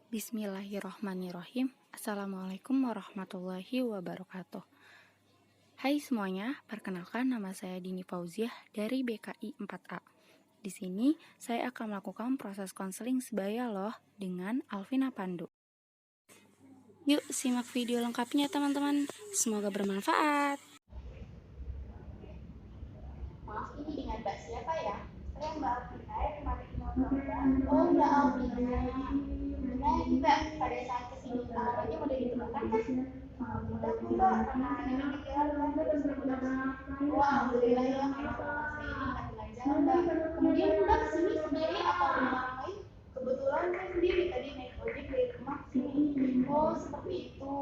Bismillahirrohmanirrohim. Assalamualaikum warahmatullahi wabarakatuh. Hai semuanya, perkenalkan nama saya Dini Fauziah dari BKI 4A. Di sini saya akan melakukan proses konseling sebaya loh dengan Alvina Pandu. Yuk simak video lengkapnya teman-teman. Semoga bermanfaat. Maaf, ini dengan Mbak siapa ya? Saya Mbak Alvina dari Marino Mbak. Oh, Mbak Alvina. Gimana nih Mbak, pada saat kesini alamatnya mudah ditemukan kan? Mudah kok Mbak, karena memang ideal kan dari sini mudah kesini. Wah, alhamdulillah ya, memang teman saya ini nggak tengah jalan Mbak. Kemudian Mbak kesini sendiri atau dengan orang lain? Kebetulan saya sendiri tadi naik ojek dari rumah ke sini. Oh, seperti itu.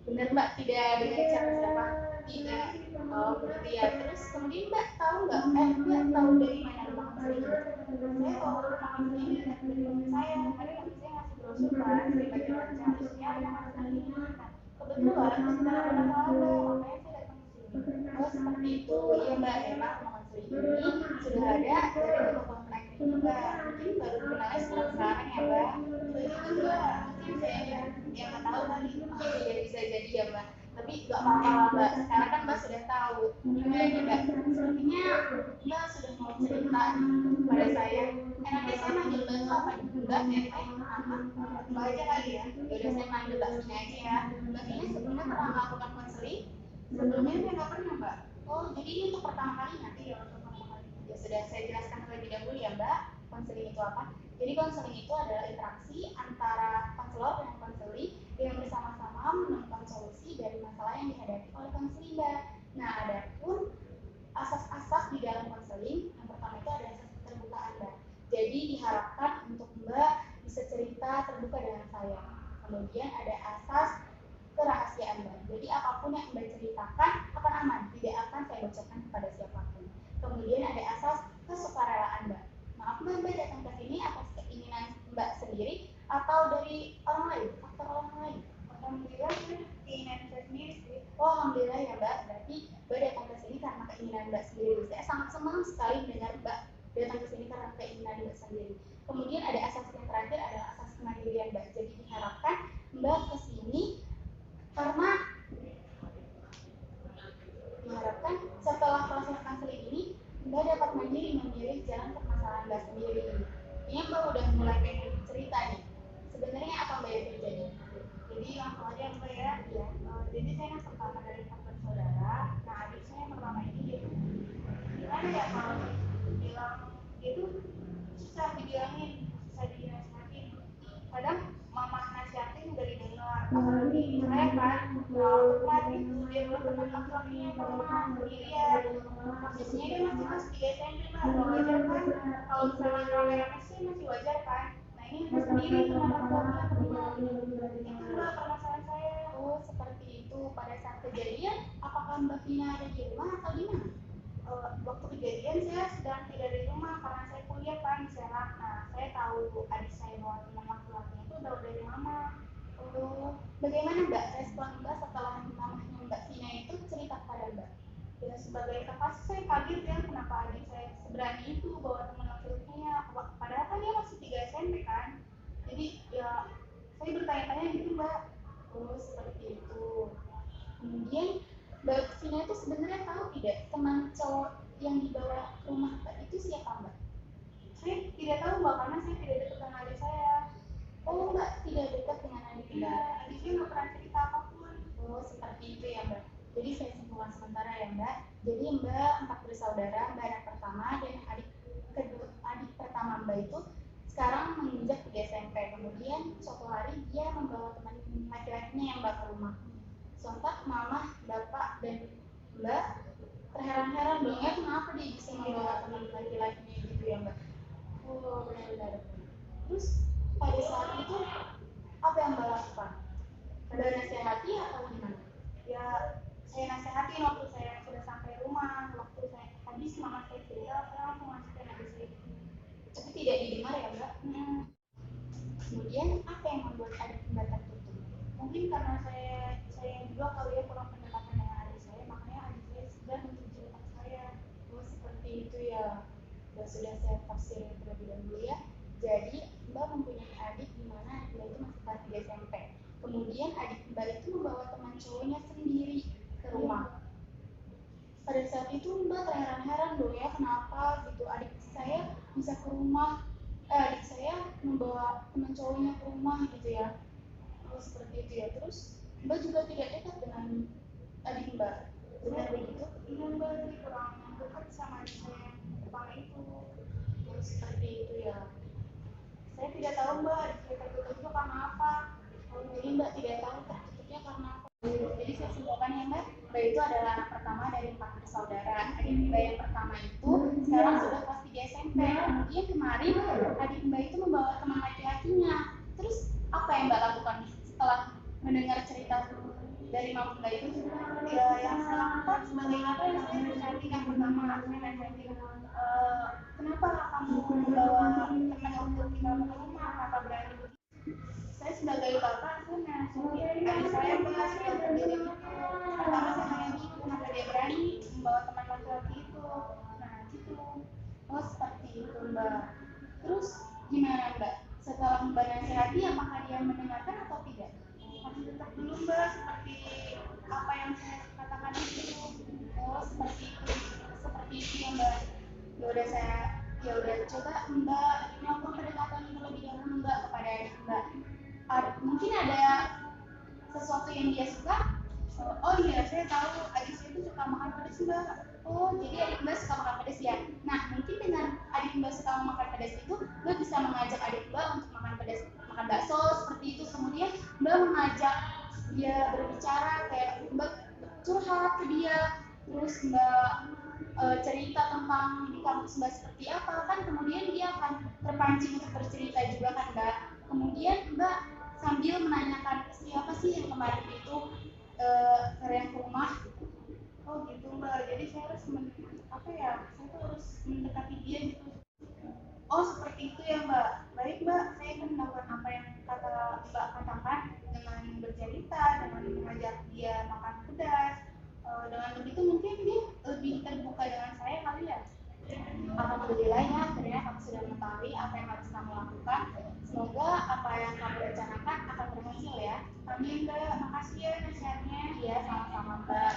Benar Mbak, tidak dengan siapa-siapa. Tidak. Oh, begitu ya. Terus kemudian Mbak tahu nggak? Mbak tahu dari mana rumah konseling? Saya tahu rumah konseling dari teman saya. Tadi teman saya ngasih brosur kan, saya baca-baca. Isinya ada konseling. Nah, kebetulan sedang ada masalah Mbak, makanya saya datang ke sini. Oh, seperti itu. Iya Mbak, emang rumah konseling ini sudah ada dari beberapa tahun ini Mbak. Mungkin baru kenalnya sekarang ya Mbak. Begitu Mbak. Mungkin saya yang nggak tahu kali. Oh, ya bisa jadi ya Mbak. Tapi nggak apa-apa lah Mbak, sekarang kan Mbak sudah tahu. Gimana nih Mbak, sepertinya Mbak sudah mau cerita pada saya. Nanti saya manggil Mbak itu apa Mbak ya, nama Mbak aja kali ya. Yaudah saya manggil Mbak Vina aja ya. Mbak Vina sebelumnya pernah melakukan konseling? Sebelumnya saya nggak pernah Mbak. Oh, jadi ini untuk pertama kali nanti ya, untuk pertama kali. Ya sudah, saya jelaskan terlebih dahulu ya Mbak, konseling itu apa. Jadi konseling itu adalah interaksi antara konselor dengan konseli yang bersama-sama menemukan solusi dari masalah yang dihadapi oleh konseli Mbak. Nah, adapun asas-asas di dalam konseling, yang pertama itu ada asas keterbukaan Mbak. Jadi diharapkan untuk Mbak bisa cerita terbuka dengan saya. Kemudian ada asas kerahasiaan Mbak. Jadi apapun yang Mbak ceritakan akan aman, tidak akan saya bocorkan kepada siapapun. Kemudian ada asas kesukarelaan Mbak. Maaf Mbak datang ke sini atas keinginan Mbak sendiri atau dari orang lain, faktor orang lain. Alhamdulillah keinginan saya sendiri sih. Oh alhamdulillah ya Mbak, berarti Mbak datang ke sini karena keinginan Mbak sendiri. Saya sangat senang sekali mendengar Mbak datang ke sini karena keinginan Mbak sendiri. Kemudian ada asas yang terakhir adalah asas kemandirian Mbak. Jadi diharapkan Mbak ke sini karena diharapkan setelah proses konseling ini Mbak dapat mandiri memilih jalan permasalahan Mbak sendiri. Ini Mbak udah mulai pengen cerita nih. Sebenarnya apa Mbak yang terjadi? Jadi langsung aja Mbak ya. Jadi saya kan pertama dari empat bersaudara. Nah adik saya yang pertama ini dia tuh gimana ya kalau bilang dia tuh susah dibilangin, susah dinasihatin. Kadang mama nasihatin udah didengar, apalagi saya kan tepat itu dia bilang teman laki-lakinya ke rumah sendirian. Posisinya dia masih kelas 3 SMP Mbak, gak wajar kan? Kalau misalnya rame-rame sih masih wajar kan? Nah ini masih sendiri teman laki-lakinya ke rumah. Itu Mbak permasalahan saya. Oh seperti itu. Pada saat kejadian, apakah Mbak Vina ada di rumah atau di mana? Waktu kejadian saya sedang tidak di rumah karena saya kuliah kan di sana. Nah, saya tahu adik saya bawa teman laki-lakinya itu tahu dari mama. Lalu bagaimana Mbak respon Mbak setelah mamanya Mbak Vina itu cerita kepada Mbak? Ya sebagai kakak saya kaget ya kenapa adik saya seberani itu bawa teman laki-lakinya. Padahal kan dia masih 3 SMP kan. Jadi ya saya bertanya-tanya gitu Mbak. Oh seperti itu. Kemudian Mbak Vina itu sebenarnya tahu tidak teman cowok yang dibawa ke rumah Mbak itu siapa Mbak? Saya tidak tahu Mbak karena saya tidak dekat dengan adik saya. Oh Mbak tidak dekat dengan adik Mbak. Adik saya nggak pernah cerita apapun. Oh seperti itu ya Mbak. Jadi saya simpulkan sementara ya Mbak. Jadi Mbak empat bersaudara, Mbak anak pertama dan adik kedua, adik pertama Mbak itu sekarang menginjak 3 SMP. Kemudian suatu hari dia membawa teman laki-lakinya yang Mbak ke rumah. Sontak mama, bapak, dan mbak terheran-heran dong ya kenapa dia bisa membawa teman laki-lakinya gitu ya mbak. Oh benar-benar. Terus pada saat itu apa yang mbak lakukan? Mbak nasihati atau gimana? Ya saya nasihatin waktu saya sudah sampai rumah. Waktu saya habis mama saya cerita, saya langsung nasihatin adik saya. Tapi tidak didengar ya mbak. Kemudian apa yang membuat adik mbak tertutup? Mungkin karena saya juga kali ya kurang pendekatan dengan adik saya, makanya adik saya sudah untuk cerita ke saya. Oh seperti itu ya. Dan sudah saya tafsirin terlebih dahulu ya. Jadi Mbak mempunyai adik di mana adik Mbak itu masih kelas 3 SMP. Kemudian adik Mbak itu membawa teman cowoknya sendiri ke rumah. Pada saat itu Mbak terheran-heran dong ya, kenapa gitu adik saya bisa ke rumah, adik saya membawa teman cowoknya ke rumah gitu ya. Seperti itu ya. Terus Mbak juga tidak dekat dengan adik Mbak. Benar begitu? Iya Mbak, jadi kurang dekat sama adik saya yang pertama itu. Seperti itu ya. Saya tidak tahu Mbak, adik saya tertutup itu karena apa. Jadi Mbak tidak tahu tertutupnya karena apa. Jadi saya simpulkan ya Mbak itu adalah anak pertama dari 4 bersaudara. Adik Mbak yang pertama itu sekarang sudah kelas 3 SMP. Kemudian kemarin adik Mbak itu membawa teman laki-lakinya. Terus apa yang Mbak lakukan setelah mendengar cerita dari mama Mbak itu? Ya, yang saya lakukan sebagai apa yang saya bercantik yang pertama, saya bercantik. Kenapa kamu membawa teman untuk kita ke rumah? Apa berani? Saya sebagai bapak, saya menasihati adik saya Mbak sudah terjadi itu. Pertama saya tanya dulu kenapa dia berani membawa teman laki-laki itu. Nah gitu. Oh seperti itu Mbak. Terus gimana Mbak? Setelah Mbak nasihati, apakah dia mendengarkan atau tidak? Masih tetap belum Mbak, seperti apa yang saya katakan itu. Oh seperti itu. Seperti itu ya Mbak. Ya udah coba Mbak melakukan pendekatan terlebih dahulu Mbak kepada adik Mbak. Mungkin ada sesuatu yang dia suka. Oh iya, saya tahu adik saya itu suka makan pedas Mbak. Oh, jadi adik Mbak suka makan pedas ya. Nah, mungkin dengan adik Mbak suka makan pedas itu, Mbak bisa mengajak adik Mbak untuk makan pedas, makan bakso seperti itu. Kemudian Mbak mengajak dia berbicara kayak Mbak curhat ke dia, terus Mbak cerita tentang di kampus Mbak seperti apa kan, kemudian dia akan terpancing untuk bercerita juga kan Mbak. Kemudian Mbak sambil menanyakan siapa sih yang kemarin itu yang ke rumah. Oh gitu Mbak, jadi saya harus saya tuh harus mendekati dia gitu. Oh seperti itu ya Mbak. Baik Mbak, saya akan melakukan apa yang kata Mbak katakan dengan bercerita, dengan mengajak dia makan pedas. Dengan begitu mungkin dia lebih terbuka dengan saya kali ya. Alhamdulillah ya, akhirnya kamu sudah mengetahui apa yang harus kamu lakukan. Semoga apa yang kamu rencanakan akan berhasil ya. Amin Mbak, makasih ya nasihatnya. Iya, sama-sama Mbak.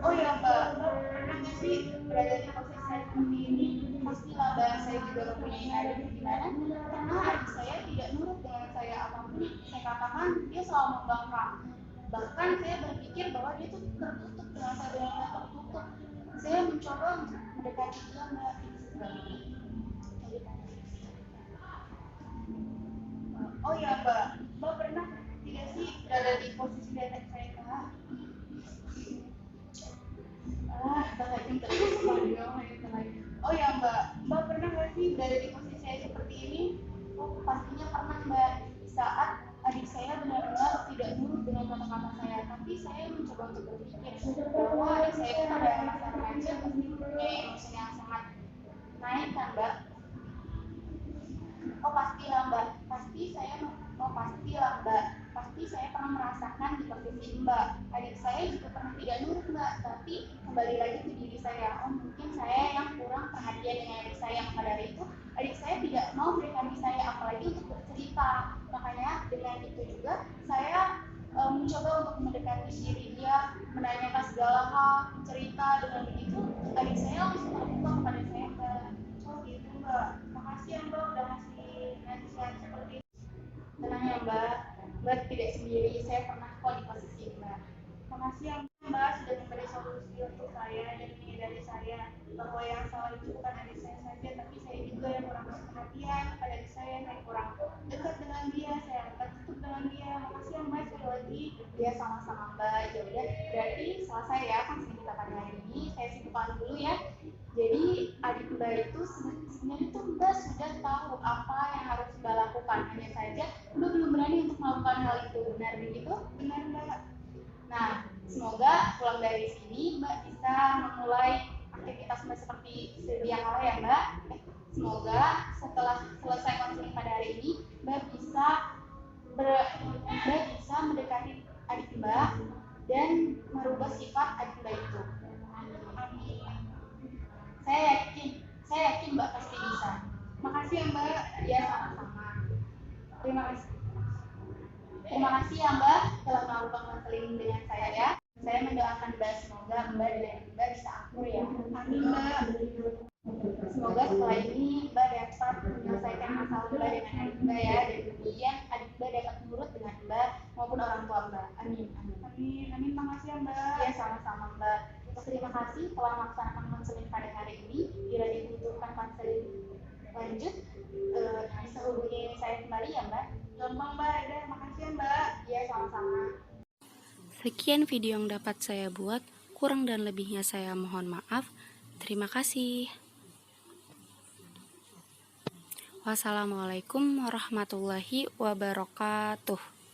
Oh ya Mbak, pernah nggak sih berada di posisi saya seperti ini? Pastilah Mbak, saya juga mempunyai adik di mana karena adik saya tidak nurut dengan saya apapun saya katakan, dia selalu membangkang. Bahkan saya berpikir bahwa dia tuh tertutup dengan saya benar-benar tertutup. Saya mencoba untuk mendekati dia Mbak. Oh ya Mbak, Mbak pernah tidak sih berada di posisi adik saya Mbak? Bahkan terus oh ya Mbak pernah nggak sih berada di posisi saya seperti ini? Oh pastinya pernah Mbak. Saat adik saya benar-benar tidak nurut dengan kata-kata saya, tapi saya mencoba untuk berpikir bahwa adik saya itu pada masa remaja pasti punya emosi yang sangat naik kan Mbak. Oh pastilah Mbak, pasti saya pernah merasakan di posisi Mbak. Adik saya juga pernah tidak nurut Mbak, tapi kembali lagi ke diri saya. Oh mungkin saya yang kurang perhatian dengan adik saya, maka dari itu adik saya tidak mau berikan saya apalagi untuk bercerita. Makanya dengan itu juga saya mencoba untuk mendekati diri dia, menanyakan segala hal, cerita. Dengan begitu adik saya langsung terbuka kepada saya Mbak. Oh gitu Mbak, makasih ya Mbak udah ngasih nasihat seperti itu. Tenang ya Mbak, Mbak tidak sendiri, saya pernah kok di posisi Mbak. Makasih ya Mbak sudah memberi solusi untuk saya dan menyadari saya bahwa yang salah itu bukan adik saya saja, tapi saya juga yang kurang perhatian pada adik saya kurang dekat dengan dia, saya tutup dengan dia. Makasih ya Mbak sekali lagi. Ya sama-sama Mbak. Ya udah, berarti selesai ya fungsi kita pada hari ini. Saya simpulkan dulu ya. Jadi adik Mbak itu sebenarnya tuh Mbak sudah tahu apa yang harus Mbak lakukan, hanya saja Mbak belum berani untuk melakukan hal itu. Benar begitu? Benar Mbak. Nah, semoga pulang dari sini Mbak bisa memulai aktivitas Mbak seperti sedia kala ya Mbak. Semoga setelah selesai konseling pada hari ini Mbak bisa mendekati adik Mbak dan merubah sifat adik Mbak itu. Amin. Saya yakin Mbak pasti bisa. Makasih ya Mbak. Ya sama-sama. Terima kasih. Terima kasih ya Mbak telah melakukan konseling dengan saya ya. Saya mendoakan Mbak semoga Mbak dan Mbak bisa akur ya. Amin Mbak. Semoga setelah ini Mbak dapat menyelesaikan masalah Mbak dengan adik Mbak ya, dan kemudian adik Mbak dapat menurut dengan Mbak maupun orang tua Mbak. Amin. Amin. Amin. Makasih ya Mbak. Ya sama-sama Mbak. Terima kasih telah melaksanakan konseling pada hari ini. Bila dibutuhkan konseling lanjut, bisa hubungi saya kembali ya Mbak. Gampang Mbak. Ada. Makasih ya Mbak. Ya sama-sama. Sekian video yang dapat saya buat, kurang dan lebihnya saya mohon maaf. Terima kasih. Wassalamualaikum warahmatullahi wabarakatuh.